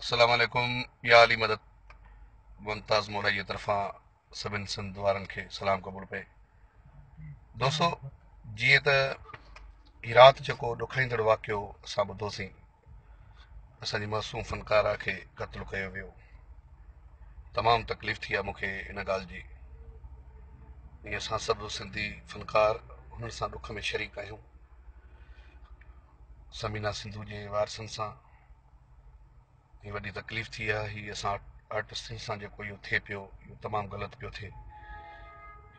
अस्सलाम वालेकुम या अली मदद मुमताज मोलाई जी तरफ़ां सभिनी सिंध वारनि खे सलाम क़बूल पे। दोस्तो, जीअं त ही राति जेको ॾुखाईंदड़ वाक़ियो असां ॿुधोसीं, असांजी मासूम फ़नकारा खे क़त्ल कयो वियो। तमामु तकलीफ़ थी आहे मूंखे इन ॻाल्हि जी। ईअं असां सभु सिंधी फ़नकार हुननि सां ॾुख में शरीक आहियूं। समीना सिंधु जे वारसनि सां ही वॾी तकलीफ़ थी आहे। ही असां आर्टिस्टनि सां जेको इहो थिए पियो, इहो तमामु ग़लति पियो थिए।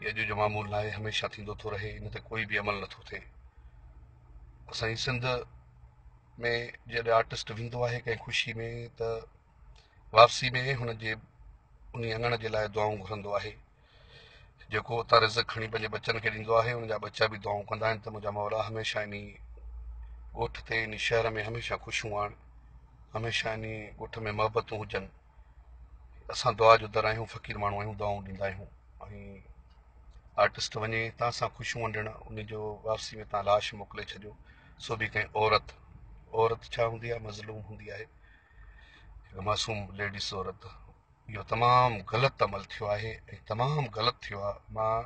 हीअ अॼु जो मामूल न आहे, हमेशह थींदो थो रहे, इन ते कोई बि अमल नथो थिए। असांजी सिंध में जॾहिं आर्टिस्ट वेंदो आहे कंहिं ख़ुशी में, त वापसी में हुनजे उन अङण जे लाइ दुआऊं घुरंदो आहे। जेको उतां रिज़क खणी पंहिंजे बचनि खे ॾींदो आहे, हुनजा बचा बि दुआऊं कंदा आहिनि त मुंहिंजा मौला हमेशह इन ॻोठ ते, इन शहर में हमेशह ख़ुशियूं आण, हमेशह इन ॻोठ में मोहबतूं हुजनि। असां दुआ जो दर आहियूं, फ़क़ीर माण्हू आहियूं, दुआऊं ॾींदा आहियूं। ऐं आर्टिस्ट वञे तव्हां सां ख़ुशियूं वंडण, उनजो वापसी में तव्हां लाश मोकिले छॾियो, सो बि कंहिं औरत छा हूंदी आहे, मज़लूम हूंदी आहे, हिकु मासूम लेडीस औरत। इहो तमामु ग़लति अमल थियो आहे ऐं तमामु ग़लति थियो आहे। मां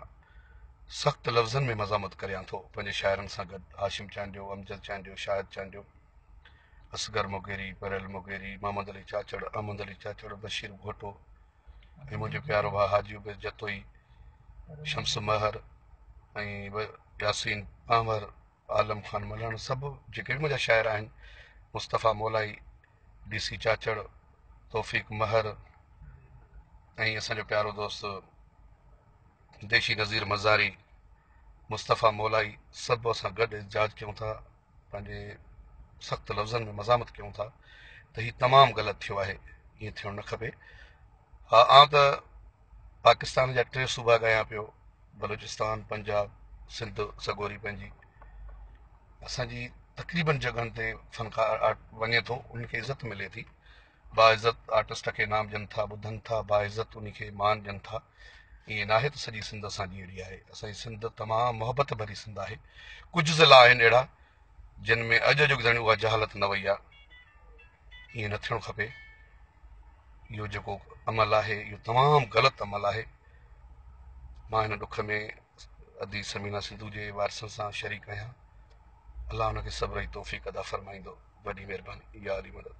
सख़्तु लफ़्ज़नि में मज़ामत करियां थो पंहिंजे शाइरनि सां गॾु, हाशिम चांडियो, अमजद चांडियो, शाहिद चांडियो, असगर मुगेरी, परेल मुगेरी, मोहम्मद अली चाचड़, अहमद अली चाचड़, बशीर घोटो ऐं मुंहिंजो प्यारो भाउ हाजी उबैद जतोई, शम्स महर ऐं यासीन पामर, आलम ख़ान मलहण, सभु जेके बि मुंहिंजा शाइर आहिनि, मुस्तफ़ा मोलाई, डीसी चाचड़, तौफ़ीक़ महर ऐं असांजो प्यारो दोस्त देशी नज़ीर मज़ारी, मुस्तफ़ा मोलाई, सभु असां गॾु एजाज कयूं था, पंहिंजे सख़्तु लफ़्ज़नि में मज़ामत कयूं था त हीउ तमामु ग़लति थियो आहे, ईअं थियणु न खपे। हा, आउं त पाकिस्तान जा 3 सूबा ॻायां पियो, बलूचिस्तान, पंजाब, सिंध सगोरी पंहिंजी। असांजी तक़रीबन जॻहनि ते फ़नकार वञे थो, उनखे इज़त मिले थी, बाइज़त आर्टिस्ट खे इनाम ॾियनि था, ॿुधनि था, बाइज़त उनखे मान ॾियनि था। ईअं न आहे त सॼी सिंध असांजी अहिड़ी आहे। असांजी सिंध तमामु मोहबत भरी सिंध आहे। कुझु ज़िला आहिनि अहिड़ा जिन में अॼु जो ॼण उहा जहालत न वई आहे। ईअं न थियणु खपे। इहो जेको अमल आहे, इहो तमामु ग़लति अमल आहे। मां हिन ॾुख में अदी समीना सिंधु जे वारसनि सां शरीक आहियां। अलाह हुनखे सब्र जी तौफ़ीक़ अदा फ़रमाईंदो। वॾी महिरबानी। इहा अली मदद।